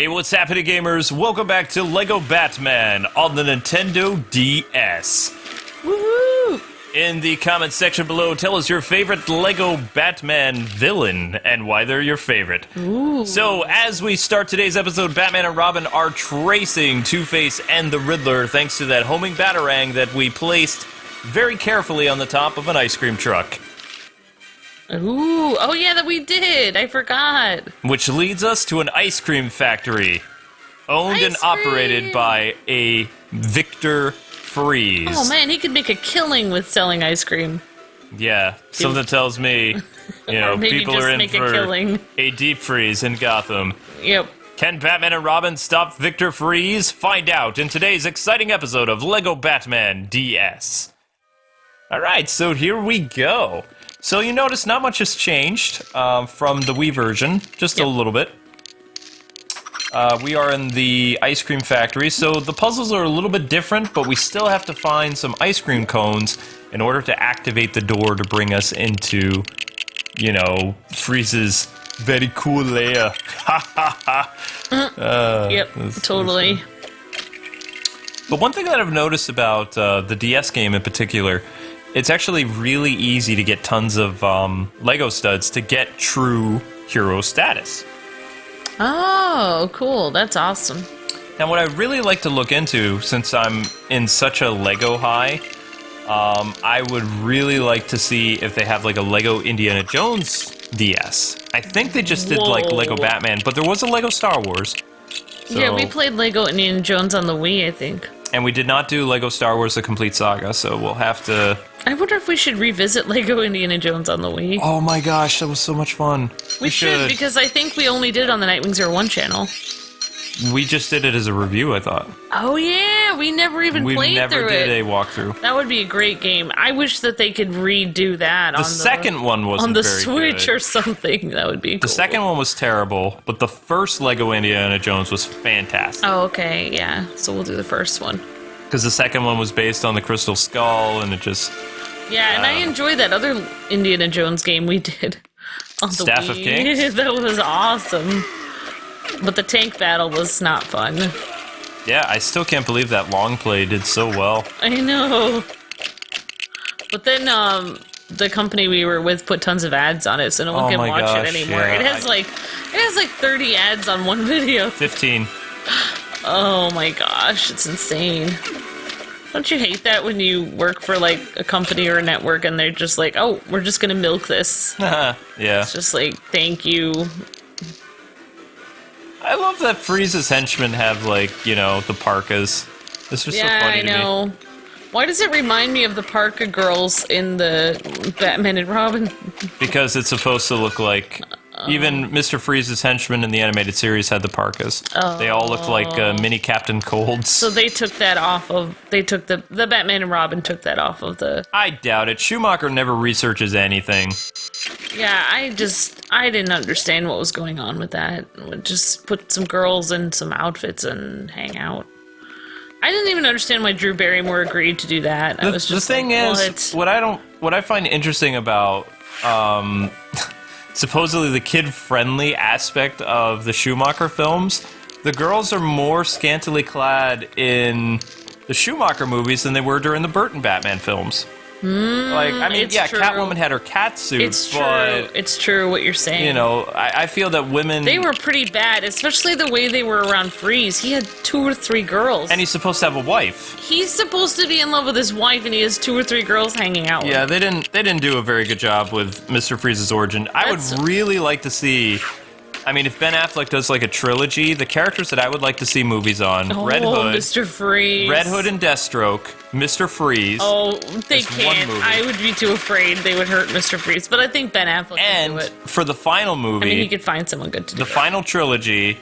Hey, what's happening, gamers? Welcome back to LEGO Batman on the Nintendo DS. Woohoo! In the comments section below, tell us your favorite LEGO Batman villain and why they're your favorite. Ooh. So, as we start today's episode, Batman and Robin are tracing Two-Face and the Riddler thanks to that homing batarang that we placed very carefully on the top of an ice cream truck. Ooh, oh yeah, that we did. I forgot. Which leads us to an ice cream factory, owned and operated by a Victor Freeze. Oh man, he could make a killing with selling ice cream. Yeah, something tells me, you know, maybe people just are in make for a killing. a deep freeze in Gotham. Yep. Can Batman and Robin stop Victor Freeze? Find out in today's exciting episode of LEGO Batman DS. Alright, so here we go. So you notice not much has changed from the Wii version, just a little bit. We are in the ice cream factory, so the puzzles are a little bit different, but we still have to find some ice cream cones in order to activate the door to bring us into, you know, Freeze's very cool lair. Ha ha ha! Yep, totally. But one thing that I've noticed about the DS game in particular, it's actually really easy to get tons of Lego studs to get true hero status. Oh, cool. That's awesome. Now, what I really like to look into, since I'm in such a Lego high, I would really like to see if they have like a Lego Indiana Jones DS. I think they just did like Lego Batman, but there was a Lego Star Wars. So, yeah, we played Lego Indiana Jones on the Wii, I think. And we did not do Lego Star Wars The Complete Saga, so we'll have to... I wonder if we should revisit Lego Indiana Jones on the Wii. Oh my gosh, that was so much fun. We should, because I think we only did it on the Nightwing 01 channel. We just did it as a review, I thought. Oh yeah, we never even played through it. We never did a walkthrough. That would be a great game. I wish that they could redo that on the second one wasn't on the very Switch good. or something. That would be cool. The second one was terrible, but the first Lego Indiana Jones was fantastic. Oh, okay, yeah. So we'll do the first one. Because the second one was based on the Crystal Skull, and it just... Yeah, and I enjoyed that other Indiana Jones game we did on the Staff Wii. of Kings? That was awesome. But the tank battle was not fun. Yeah, I still can't believe that long play did so well. I know. But then the company we were with put tons of ads on it, so no one can watch it anymore. Yeah, it has like 30 ads on one video. 15. Oh my gosh, it's insane. Don't you hate that when you work for like a company or a network and they're just like, oh, we're just gonna milk this? Yeah. It's just like, thank you. I love that Freeze's henchmen have, like, you know, the parkas. It's just so funny to me. I know. Why does it remind me of the parka girls in the Batman and Robin? Because it's supposed to look like... Even Mr. Freeze's henchmen in the animated series had the parkas. Oh. They all looked like mini Captain Colds. So they took that off of... They took the Batman and Robin took that off of the... I doubt it. Schumacher never researches anything. Yeah, I didn't understand what was going on with that. Just put some girls in some outfits and hang out. I didn't even understand why Drew Barrymore agreed to do that. I was just the thing like, is, what I find interesting about supposedly the kid-friendly aspect of the Schumacher films, the girls are more scantily clad in the Schumacher movies than they were during the Burton Batman films. Like, I mean, yeah, true. Catwoman had her cat suit, but... It's true what you're saying. You know, I feel that women... They were pretty bad, especially the way they were around Freeze. He had 2 or 3 girls. And he's supposed to have a wife. He's supposed to be in love with his wife, and he has 2 or 3 girls hanging out with him. They didn't do a very good job with Mr. Freeze's origin. I would really like to see... I mean, if Ben Affleck does like a trilogy, the characters that I would like to see movies on: Red Hood, Mr. Freeze, Red Hood and Deathstroke, Mr. Freeze. Oh, they can't. I would be too afraid they would hurt Mr. Freeze, but I think Ben Affleck can do it. And for the final movie, I mean, he could find someone good to do the final trilogy,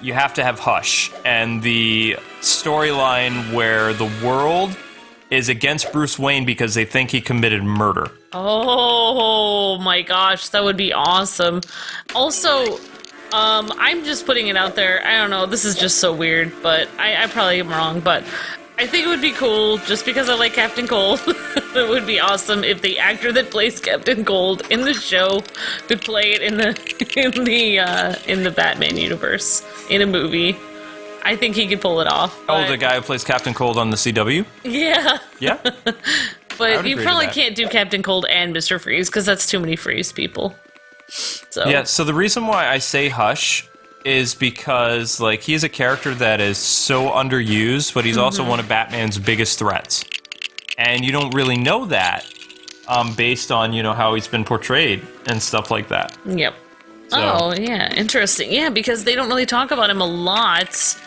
you have to have Hush and the storyline where the world is against Bruce Wayne because they think he committed murder. Oh my gosh, that would be awesome. Also, I'm just putting it out there. I don't know, this is just so weird, but I probably am wrong, but I think it would be cool, just because I like Captain Cold. It would be awesome if the actor that plays Captain Cold in the show could play it in the Batman universe in a movie. I think he could pull it off. Oh, the guy who plays Captain Cold on the CW? Yeah. Yeah? But you probably can't do Captain Cold and Mr. Freeze, because that's too many Freeze people. So. Yeah, so the reason why I say Hush is because, like, he's a character that is so underused, but he's also one of Batman's biggest threats. And you don't really know that based on, you know, how he's been portrayed and stuff like that. Yep. So. Oh, yeah, interesting. Yeah, because they don't really talk about him a lot,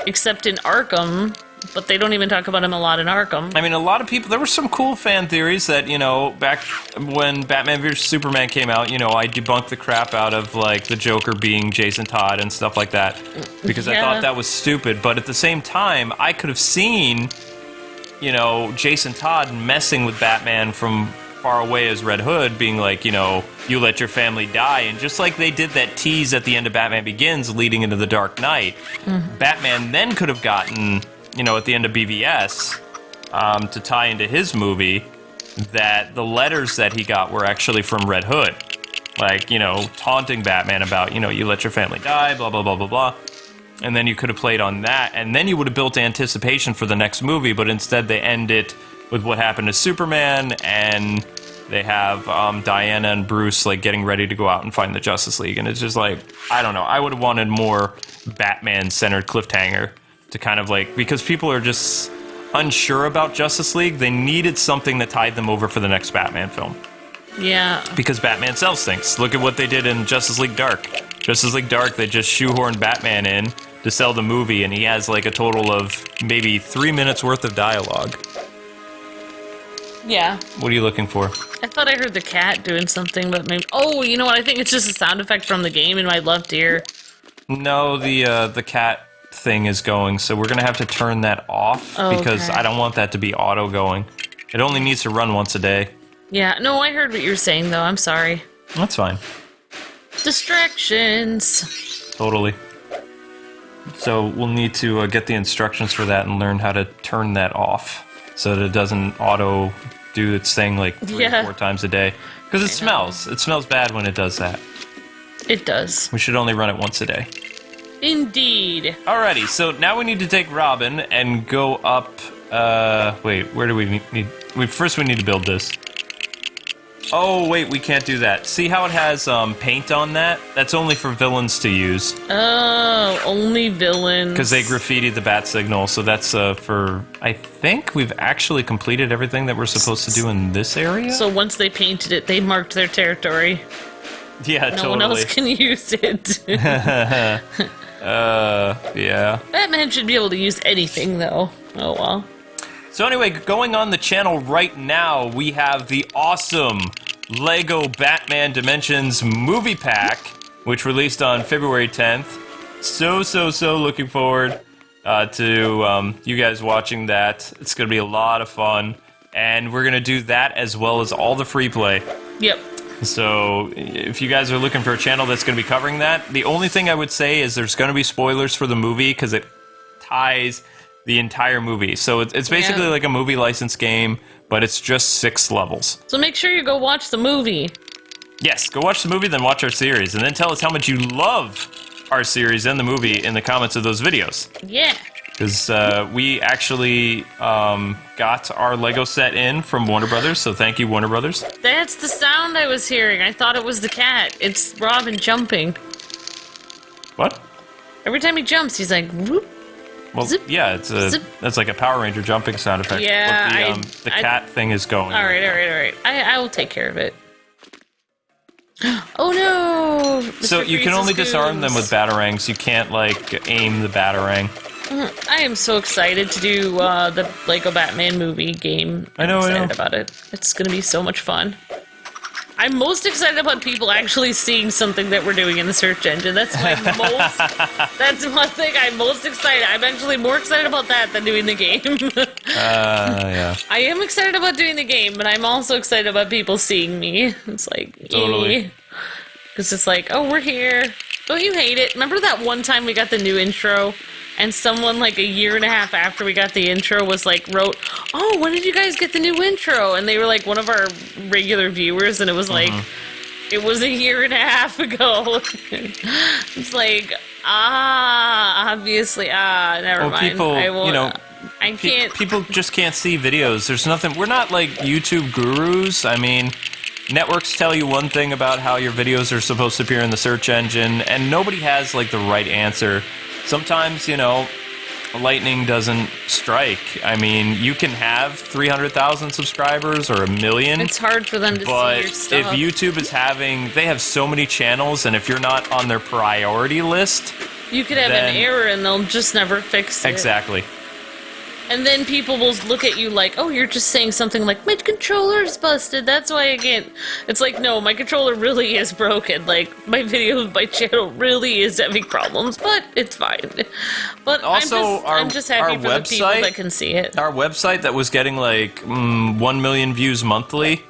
except in Arkham, but they don't even talk about him a lot in Arkham. I mean, a lot of people, there were some cool fan theories that, you know, back when Batman vs. Superman came out, you know, I debunked the crap out of, like, the Joker being Jason Todd and stuff like that, because I thought that was stupid, but at the same time, I could have seen, you know, Jason Todd messing with Batman from far away as Red Hood, being like, you know, you let your family die, and just like they did that tease at the end of Batman Begins leading into The Dark Knight, Batman then could have gotten, you know, at the end of BVS, to tie into his movie, that the letters that he got were actually from Red Hood. Like, you know, taunting Batman about, you know, you let your family die, blah, blah, blah, blah, blah. And then you could have played on that, and then you would have built anticipation for the next movie, but instead they end it with what happened to Superman, and they have Diana and Bruce, like, getting ready to go out and find the Justice League. And it's just like, I don't know, I would have wanted more Batman-centered cliffhanger to kind of, like, because people are just unsure about Justice League, they needed something that tied them over for the next Batman film. Yeah. Because Batman sells things. Look at what they did in Justice League Dark. Justice League Dark, they just shoehorned Batman in to sell the movie, and he has, like, a total of maybe 3 minutes worth of dialogue. Yeah. What are you looking for? I thought I heard the cat doing something, but maybe... Oh, you know what? I think it's just a sound effect from the game in my left ear. No, the cat thing is going, so we're going to have to turn that off, because I don't want that to be auto going. It only needs to run once a day. Yeah, no, I heard what you were saying, though. I'm sorry. That's fine. Distractions. Totally. So we'll need to get the instructions for that and learn how to turn that off, so that it doesn't auto do its thing like 3 or 4 times a day. Because it smells. It smells bad when it does that. It does. We should only run it once a day. Indeed. Alrighty, so now we need to take Robin and go up... wait, where do we need... First we need to build this. Oh, wait, we can't do that. See how it has paint on that? That's only for villains to use. Oh, only villains. Because they graffitied the bat signal, so that's for... I think we've actually completed everything that we're supposed to do in this area? So once they painted it, they marked their territory. Yeah, totally. No one else can use it. Yeah. Batman should be able to use anything, though. Oh, well. So anyway, going on the channel right now, we have the awesome Lego Batman Dimensions movie pack, which released on February 10th. So looking forward to you guys watching that. It's going to be a lot of fun. And we're going to do that as well as all the free play. Yep. So if you guys are looking for a channel that's going to be covering that, the only thing I would say is there's going to be spoilers for the movie because it ties the entire movie. So it's basically like a movie license game, but it's just 6 levels. So make sure you go watch the movie. Yes, go watch the movie, then watch our series, and then tell us how much you love our series and the movie in the comments of those videos. Yeah. Because we actually got our Lego set in from Warner Brothers, so thank you, Warner Brothers. That's the sound I was hearing. I thought it was the cat. It's Robin jumping. What? Every time he jumps, he's like, whoop. Well, Zip. yeah, it's like a Power Ranger jumping sound effect. Yeah, But the cat thing is going. All right. I will take care of it. Oh no! So you can only disarm them with batarangs. You can't, like, aim the batarang. I am so excited to do the Lego Batman movie game. I'm excited about it. It's gonna be so much fun. I'm most excited about people actually seeing something that we're doing in the search engine. That's one thing I'm most excited. I'm actually more excited about that than doing the game. Yeah. I am excited about doing the game, but I'm also excited about people seeing me. It's like, totally. Because it's like, oh, we're here. Don't you hate it? Remember that one time we got the new intro? and someone like a year and a half after we got the intro was like wrote, "Oh, when did you guys get the new intro?" And they were like one of our regular viewers, and it was like it was a year and a half ago. It's like obviously never mind. People, I will, you know, I can't. People just can't see videos. There's nothing. We're not like YouTube gurus. I mean, networks tell you one thing about how your videos are supposed to appear in the search engine, and nobody has like the right answer. Sometimes, you know, lightning doesn't strike. I mean, you can have 300,000 subscribers or 1 million. It's hard for them to see your stuff. But if YouTube is they have so many channels, and if you're not on their priority list, you could have an error and they'll just never fix it. Exactly. And then people will look at you like, oh, you're just saying something like, my controller's busted, that's why I can't. It's like, no, my controller really is broken. Like, my channel really is having problems, but it's fine. But also, I'm just happy for the people that can see it. Our website that was getting like 1 million views monthly,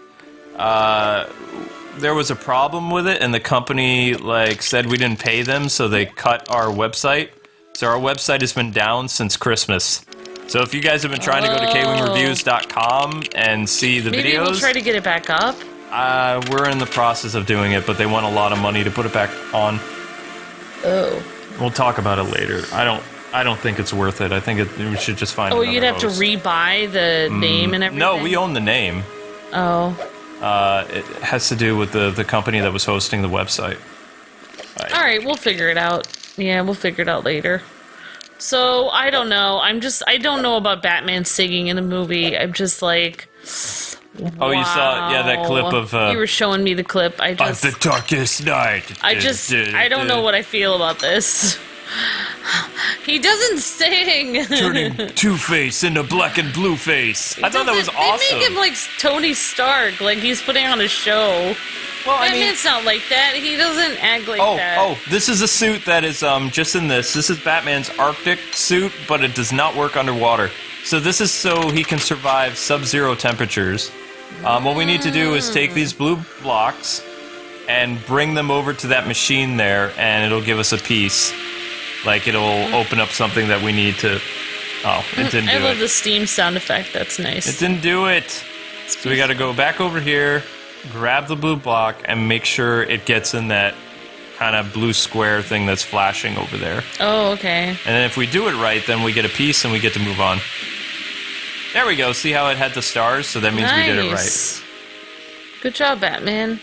there was a problem with it, and the company like said we didn't pay them, so they cut our website. So our website has been down since Christmas. So if you guys have been trying to go to kwingreviews.com and see the videos... Maybe we'll try to get it back up? We're in the process of doing it, but they want a lot of money to put it back on. Oh. We'll talk about it later. I don't think it's worth it. I think we should just find another you'd have host. to rebuy the name and everything? No, we own the name. Oh. It has to do with the company that was hosting the website. Alright, we'll figure it out. Yeah, we'll figure it out later. So, I don't know. I don't know about Batman singing in the movie. I'm just like... Oh, you saw, that clip of... you were showing me the clip. Of the darkest night. I don't know what I feel about this. He doesn't sing. Turning Two-Face into Black and Blue-Face. I thought that was awesome. They make him like Tony Stark, like he's putting on a show. Well, Batman's not like that. He doesn't act like that. Oh, this is a suit that is just in this. This is Batman's Arctic suit, but it does not work underwater. So this is so he can survive sub-zero temperatures. What we need to do is take these blue blocks and bring them over to that machine there, and it'll give us a piece. Like, it'll open up something that we need to... Oh, it didn't do it. I love the steam sound effect. That's nice. It didn't do it. So we got to go back over here, grab the blue block, and make sure it gets in that kind of blue square thing that's flashing over there. Oh, okay. And then if we do it right, then we get a piece and we get to move on. There we go. See how it had the stars? So that means we did it right. Good job, Batman.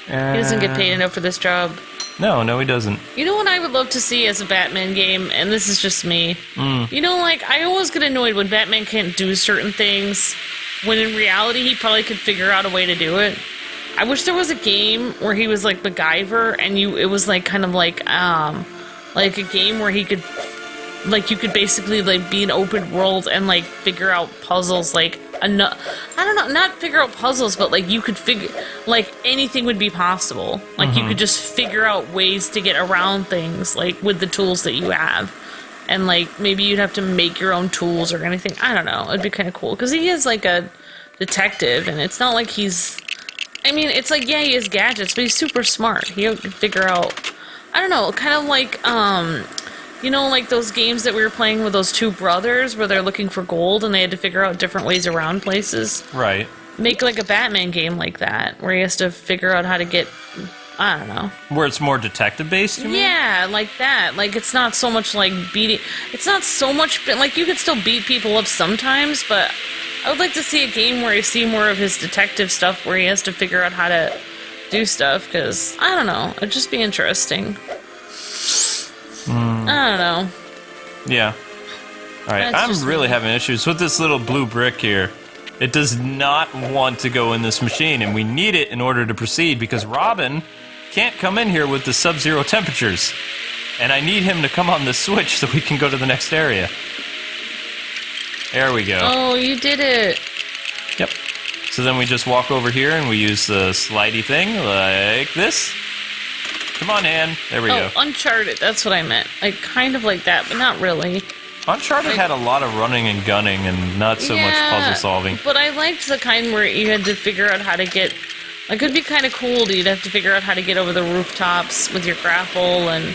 He doesn't get paid enough for this job. No, he doesn't. You know what I would love to see as a Batman game, and this is just me. You know, like, I always get annoyed when Batman can't do certain things, when in reality he probably could figure out a way to do it. I wish there was a game where he was like MacGyver, and it was like kind of like a game where he could, like, you could basically like be an open world and like figure out puzzles, like, I don't know, not figure out puzzles, but like you could figure, like anything would be possible. Like you could just figure out ways to get around things, like with the tools that you have. And like maybe you'd have to make your own tools or anything. I don't know. It'd be kind of cool because he is like a detective, and it's not like he's. I mean, it's like, yeah, he has gadgets, but he's super smart. He can figure out. I don't know, kind of like you know, like those games that we were playing with those two brothers where they're looking for gold and they had to figure out different ways around places. Right. Make like a Batman game like that where he has to figure out how to get, I don't know. Where it's more detective-based, you mean? Yeah, like that. Like, it's not so much like beating... It's not so much... Like, you could still beat people up sometimes, but I would like to see a game where you see more of his detective stuff where he has to figure out how to do stuff, because, I don't know, it'd just be interesting. I don't know. Yeah. Alright, I'm really having issues with this little blue brick here. It does not want to go in this machine, and we need it in order to proceed, because Robin can't come in here with the sub-zero temperatures. And I need him to come on the switch so we can go to the next area. There we go. Oh, you did it. Yep. So then we just walk over here and we use the slidey thing like this. Come on, Ann. There we go. Uncharted. That's what I meant. Like, kind of like that, but not really. Uncharted had a lot of running and gunning and not so much puzzle solving. But I liked the kind where you had to figure out how to get... Like, it'd be kind of cool. You'd have to figure out how to get over the rooftops with your grapple and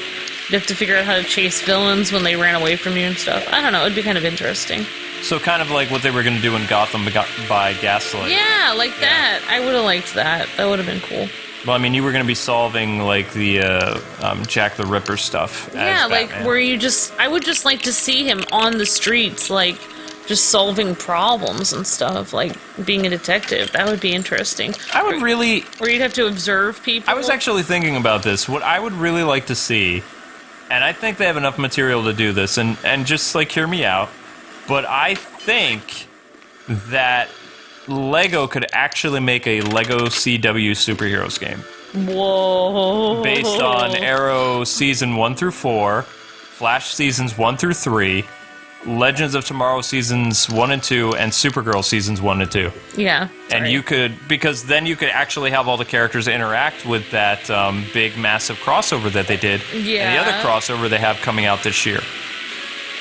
You'd have to figure out how to chase villains when they ran away from you and stuff. I don't know, it'd be kind of interesting. So kind of like what they were going to do in Gotham by Gaslight. Yeah, like that. I would have liked that. That would have been cool. Well, I mean, you were going to be solving, like, the Jack the Ripper stuff as Yeah, like, Batman. where you just... I would just like to see him on the streets, like, just solving problems and stuff, like, being a detective. That would be interesting. I would really... Where you'd have to observe people. I was actually thinking about this. What I would really like to see, and I think they have enough material to do this, and just, like, hear me out, but I think that Lego could actually make a Lego CW superheroes game. Whoa. Based on Arrow Season 1 through 4, Flash Seasons 1 through 3, Legends of Tomorrow Seasons 1 and 2, and Supergirl Seasons 1 and 2. Yeah. And you could, because then you could actually have all the characters interact with that big, massive crossover that they did. Yeah. And the other crossover they have coming out this year.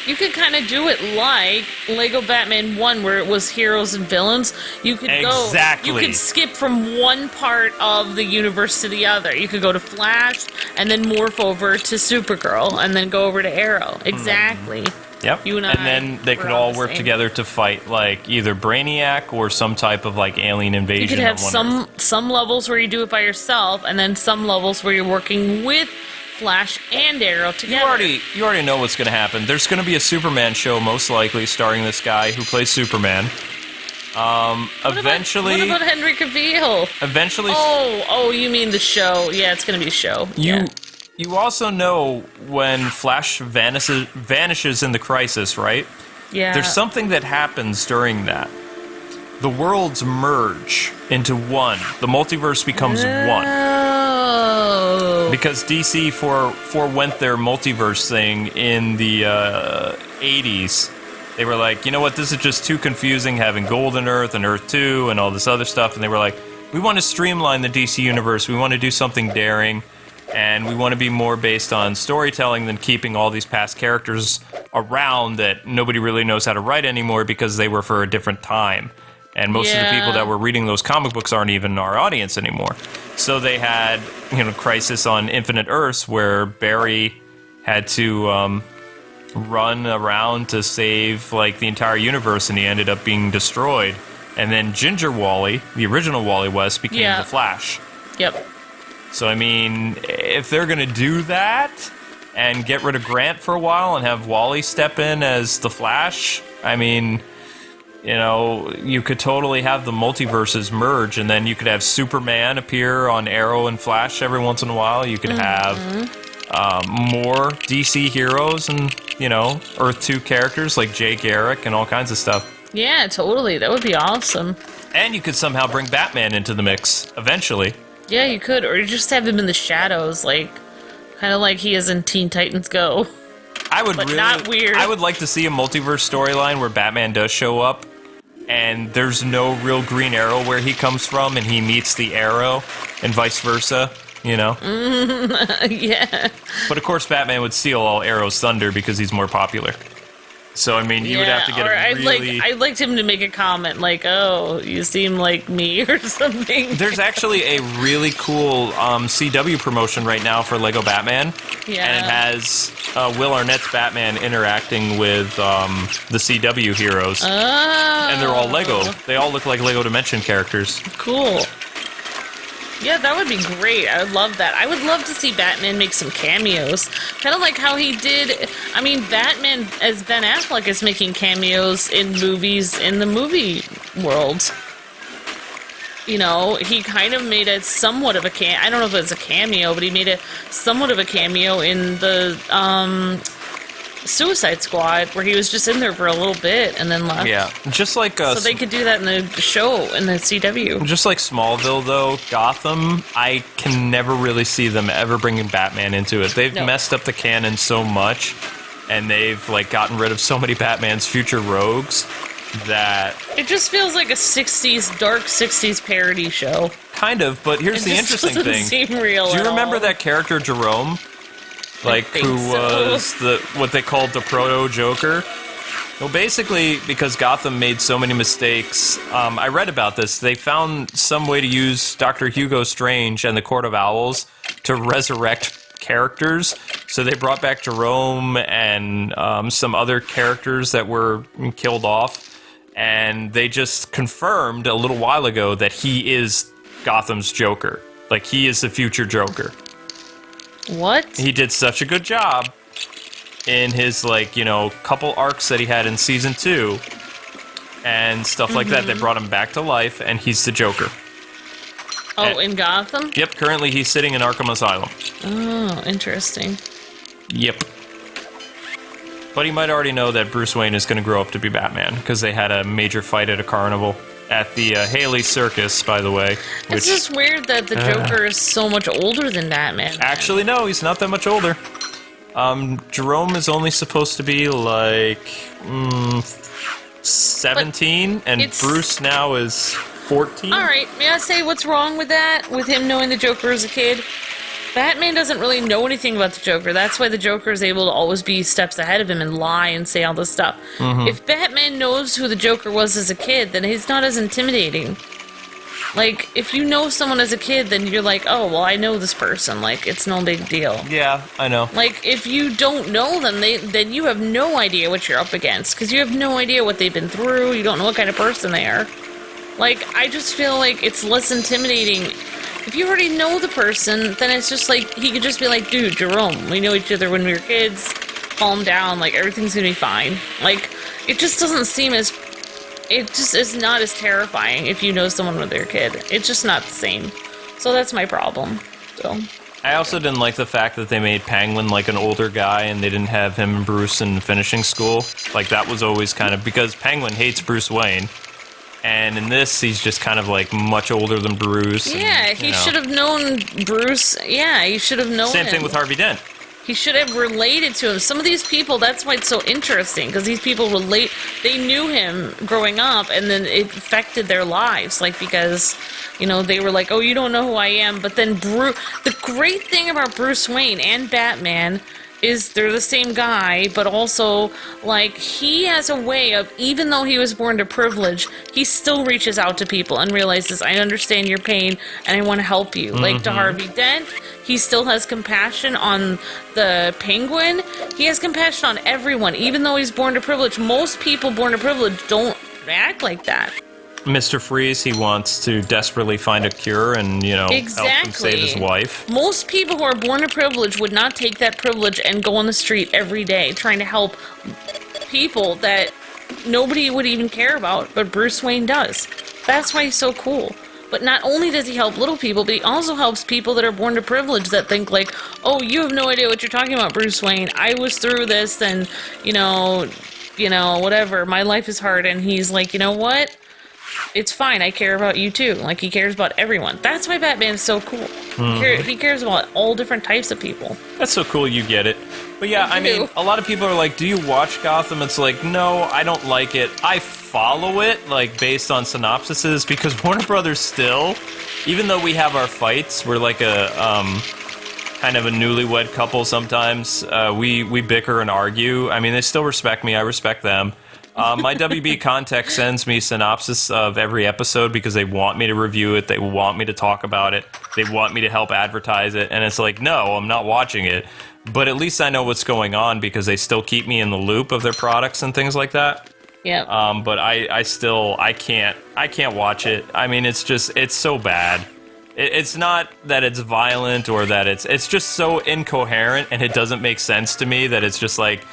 You could kind of do it like Lego Batman 1, where it was heroes and villains. You could Exactly. You could skip from one part of the universe to the other. You could go to Flash, and then morph over to Supergirl, and then go over to Arrow. Exactly. Yep. You and then they could all work together to fight, like, either Brainiac or some type of, like, alien invasion. You could have on some levels where you do it by yourself, and then some levels where you're working with Flash and Arrow together. You already know what's going to happen. There's going to be a Superman show, most likely, starring this guy who plays Superman. Eventually... What about Henry Cavill? Eventually... Oh, you mean the show. Yeah, it's going to be a show. You also know when Flash vanishes in the Crisis, right? Yeah. There's something that happens during that. The worlds merge into one. The multiverse becomes one. Oh. Because DC forewent their multiverse thing in the 80s. They were like, you know what, this is just too confusing having Golden Earth and Earth 2 and all this other stuff. And they were like, we want to streamline the DC universe. We want to do something daring. And we want to be more based on storytelling than keeping all these past characters around that nobody really knows how to write anymore because they were for a different time. And most of the people that were reading those comic books aren't even our audience anymore. So they had, Crisis on Infinite Earths, where Barry had to run around to save, like, the entire universe, and he ended up being destroyed. And then Ginger Wally, the original Wally West, became the Flash. Yep. So, I mean, if they're going to do that and get rid of Grant for a while and have Wally step in as the Flash, I mean, you could totally have the multiverses merge, and then you could have Superman appear on Arrow and Flash every once in a while. You could have more DC heroes and, Earth 2 characters like Jay Garrick and all kinds of stuff. Yeah, totally. That would be awesome. And you could somehow bring Batman into the mix eventually. Yeah, you could. Or you just have him in the shadows, like, kind of like he is in Teen Titans Go. But not weird. I would like to see a multiverse storyline where Batman does show up, and there's no real Green Arrow where he comes from, and he meets the Arrow, and vice versa, Yeah. But of course, Batman would steal all Arrow's thunder because he's more popular. So, I mean, you would have to get a really... I'd like him to make a comment like, oh, you seem like me, or something. There's actually a really cool CW promotion right now for Lego Batman. Yeah. And it has Will Arnett's Batman interacting with the CW heroes. Oh. And they're all Lego. They all look like Lego Dimension characters. Cool. Yeah, that would be great. I would love that. I would love to see Batman make some cameos. Kind of like how he did... I mean, Batman as Ben Affleck is making cameos in movies in the movie world. He kind of made a somewhat of a I don't know if it's a cameo, but he made a somewhat of a cameo in the Suicide Squad, where he was just in there for a little bit and then left. Yeah, just like... so they could do that in the show, in the CW. Just like Smallville, though, Gotham, I can never really see them ever bringing Batman into it. They've messed up the canon so much, and they've, like, gotten rid of so many Batman's future rogues that... It just feels like a dark 60s parody show. Kind of, but here's the interesting thing. It seem real. Do you remember that character, Jerome? Like, who was what they called the proto-Joker? Well, basically, because Gotham made so many mistakes, I read about this. They found some way to use Dr. Hugo Strange and the Court of Owls to resurrect characters. So they brought back Jerome and some other characters that were killed off. And they just confirmed a little while ago that he is Gotham's Joker. Like, he is the future Joker. What? He did such a good job in his, like, you know, couple arcs that he had in Season 2 and stuff like that. They brought him back to life, and he's the Joker. Oh, in Gotham? Yep, currently he's sitting in Arkham Asylum. Oh, interesting. Yep. But he might already know that Bruce Wayne is going to grow up to be Batman, because they had a major fight at a carnival. At the Haley Circus, by the way. It's just weird that the Joker is so much older than Batman. Actually, no, he's not that much older. Jerome is only supposed to be, like, 17, and Bruce now is 14. Alright, may I say what's wrong with that? With him knowing the Joker as a kid? Batman doesn't really know anything about the Joker. That's why the Joker is able to always be steps ahead of him and lie and say all this stuff. If Batman knows who the Joker was as a kid, then he's not as intimidating. Like, if you know someone as a kid, then you're like, oh, well, I know this person. Like, it's no big deal. Yeah, I know. Like, if you don't know them, then you have no idea what you're up against. Because you have no idea what they've been through. You don't know what kind of person they are. Like, I just feel like it's less intimidating. If you already know the person, then it's just like, he could just be like, dude, Jerome, we know each other when we were kids, calm down, like, everything's gonna be fine. Like, it just doesn't seem as, it just is not as terrifying if you know someone when they're a kid. It's just not the same. So that's my problem, so. I also didn't like the fact that they made Penguin, like, an older guy, and they didn't have him and Bruce in finishing school. Like, that was always kind of, because Penguin hates Bruce Wayne. And in this, he's just kind of, like, much older than Bruce. Yeah, and, he should have known Bruce. Yeah, he should have known Same him. thing with Harvey Dent. He should have related to him. Some of these people, that's why it's so interesting, because these people relate. They knew him growing up, and then it affected their lives. Like, because, you know, they were like, oh, you don't know who I am. But then the great thing about Bruce Wayne and Batman is they're the same guy, but also, like, he has a way of, even though he was born to privilege, he still reaches out to people and realizes, I understand your pain, and I want to help you. Like, to Harvey Dent, he still has compassion on the Penguin. He has compassion on everyone, even though he's born to privilege. Most people born to privilege don't act like that. Mr. Freeze, he wants to desperately find a cure and, you know, help him save his wife. Most people who are born to privilege would not take that privilege and go on the street every day trying to help people that nobody would even care about, but Bruce Wayne does. That's why he's so cool. But not only does he help little people, but he also helps people that are born to privilege that think like, oh, you have no idea what you're talking about, Bruce Wayne. I was through this and, you know, whatever. My life is hard. And he's like, you know what? It's fine. I care about you too. Like, he cares about everyone. That's why Batman is so cool. He cares about all different types of people. That's so cool you get it. But yeah, I mean, a lot of people are like, do you watch Gotham? It's like, no, I don't like it. I follow it, like, based on synopsises, because Warner Brothers still, even though we have our fights, we're like a, kind of a newlywed couple sometimes. We bicker and argue. I mean, they still respect me. I respect them. My WB Context sends me synopsis of every episode because they want me to review it. They want me to talk about it. They want me to help advertise it. And it's like, no, I'm not watching it. But at least I know what's going on because they still keep me in the loop of their products and things like that. Yeah. But I can't watch it. I mean, it's so bad. It's not that it's violent or that it's just so incoherent and it doesn't make sense to me that it's just like,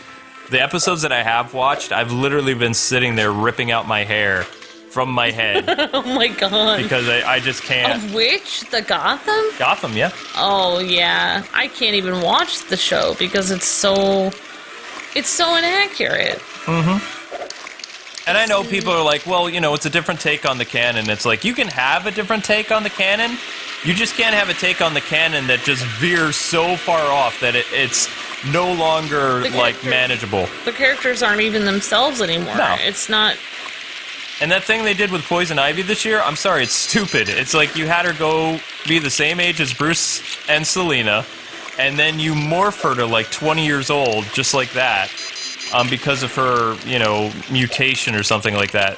the episodes that I have watched, I've literally been sitting there ripping out my hair from my head. Oh my god. Because I just can't. Of which? The Gotham? Gotham, yeah. Oh yeah. I can't even watch the show because it's so inaccurate. And I know people are like, well, you know, it's a different take on the canon. It's like, you can have a different take on the canon. You just can't have a take on the canon that just veers so far off that it's no longer, like, manageable. The characters aren't even themselves anymore. No. It's not... And that thing they did with Poison Ivy this year, I'm sorry, it's stupid. It's like you had her go be the same age as Bruce and Selina, and then you morph her to, like, 20 years old, just like that, because of her, you know, mutation or something like that.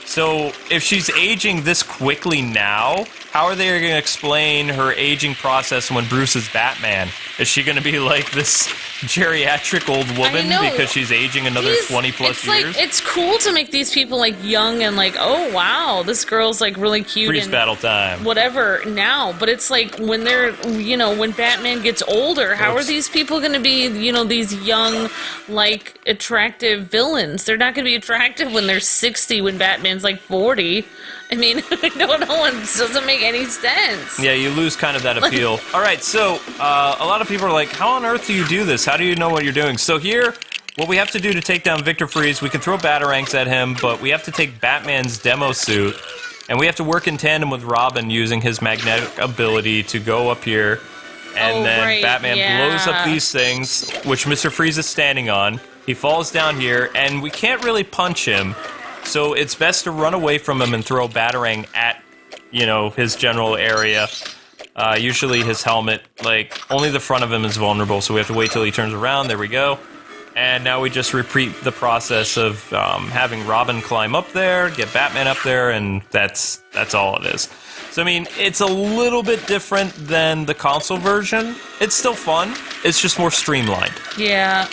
So, if she's aging this quickly now, how are they going to explain her aging process when Bruce is Batman? Is she going to be like this geriatric old woman know. because she's aging another 20 plus it's years? Like, it's cool to make these people like young and like, oh wow, this girl's like really cute Freeze and battle time. whatever now. But it's like when they're, when Batman gets older, how are these people going to be, these young, like attractive villains? They're not going to be attractive when they're 60 when Batman's like 40. I mean, I don't know. It doesn't make any sense. Yeah, you lose kind of that appeal. All right, so a lot of people are like, how on earth do you do this? How do you know what you're doing? So here, what we have to do to take down Victor Freeze, we can throw batarangs at him, but we have to take Batman's demo suit, and we have to work in tandem with Robin using his magnetic ability to go up here, and then Batman blows up these things, which Mr. Freeze is standing on. He falls down here, and we can't really punch him. So it's best to run away from him and throw a batarang at, his general area. Usually his helmet, like, only the front of him is vulnerable, so we have to wait till he turns around. There we go. And now we just repeat the process of having Robin climb up there, get Batman up there, and that's all it is. So, I mean, it's a little bit different than the console version. It's still fun. It's just more streamlined. Yeah.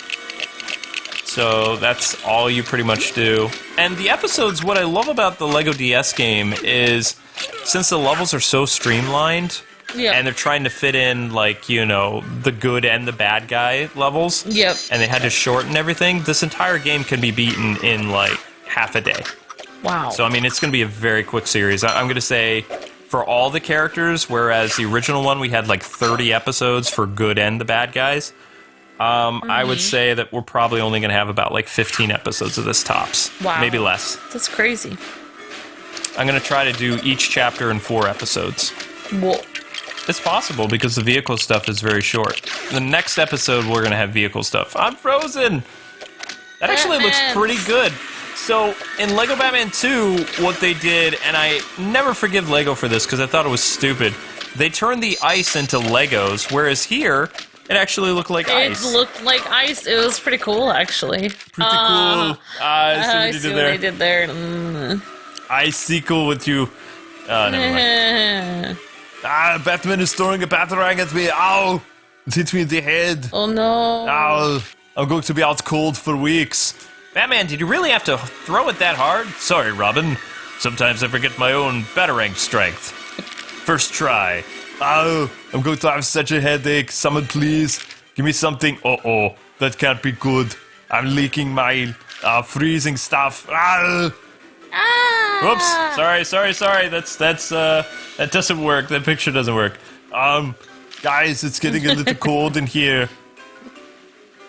So that's all you pretty much do. And the episodes, what I love about the Lego DS game is, since the levels are so streamlined, and they're trying to fit in, like, the good and the bad guy levels, and they had to shorten everything, this entire game can be beaten in, like, half a day. Wow. So, I mean, it's going to be a very quick series. I'm going to say, for all the characters, whereas the original one, we had, like, 30 episodes for good and the bad guys, I would say that we're probably only going to have about like 15 episodes of this tops. Wow. Maybe less. That's crazy. I'm going to try to do each chapter in 4 episodes. Whoa. It's possible because the vehicle stuff is very short. The next episode, we're going to have vehicle stuff. I'm frozen! That actually looks pretty good. So, in Lego Batman 2, what they did, and I never forgive Lego for this because I thought it was stupid, they turned the ice into Legos, whereas here, it actually looked like ice. It looked like ice. It was pretty cool, actually. Pretty cool. I see what they did there. Icicle with you. Never mind. Batman is throwing a batarang at me. Ow! It hit me in the head. Oh no. Ow! I'm going to be out cold for weeks. Batman, did you really have to throw it that hard? Sorry, Robin. Sometimes I forget my own batarang strength. First try. Ow! I'm going to have such a headache. Someone please. Give me something. Uh-oh. That can't be good. I'm leaking my freezing stuff. Ow! Oops. Sorry. That doesn't work. That picture doesn't work. Guys, it's getting a little cold in here.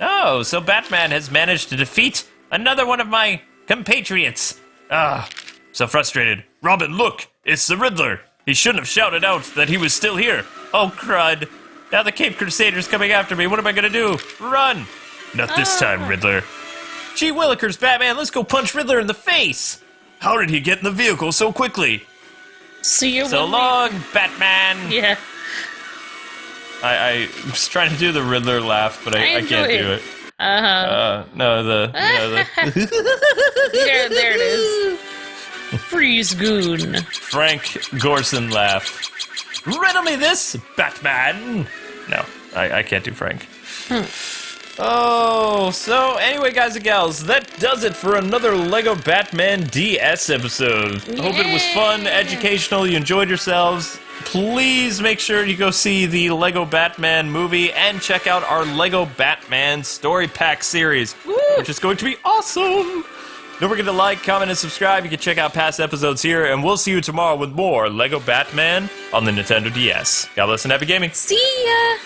Oh, so Batman has managed to defeat another one of my compatriots. So frustrated. Robin, look! It's the Riddler! He shouldn't have shouted out that he was still here. Oh, crud. Now the Cape Crusader's coming after me. What am I gonna do? Run! Not this time, Riddler. Gee willikers, Batman, let's go punch Riddler in the face! How did he get in the vehicle so quickly? See you. So long, Batman! Yeah. I was trying to do the Riddler laugh, but I can't do it. There it is. Freeze goon. Frank Gorson laugh. Riddle me this, Batman! No, I can't do Frank. Oh, so anyway, guys and gals, that does it for another Lego Batman DS episode. I hope it was fun, educational, you enjoyed yourselves. Please make sure you go see the Lego Batman movie and check out our Lego Batman Story Pack series, which is going to be awesome. Don't forget to like, comment, and subscribe. You can check out past episodes here, and we'll see you tomorrow with more Lego Batman on the Nintendo DS. God bless and happy gaming. See ya!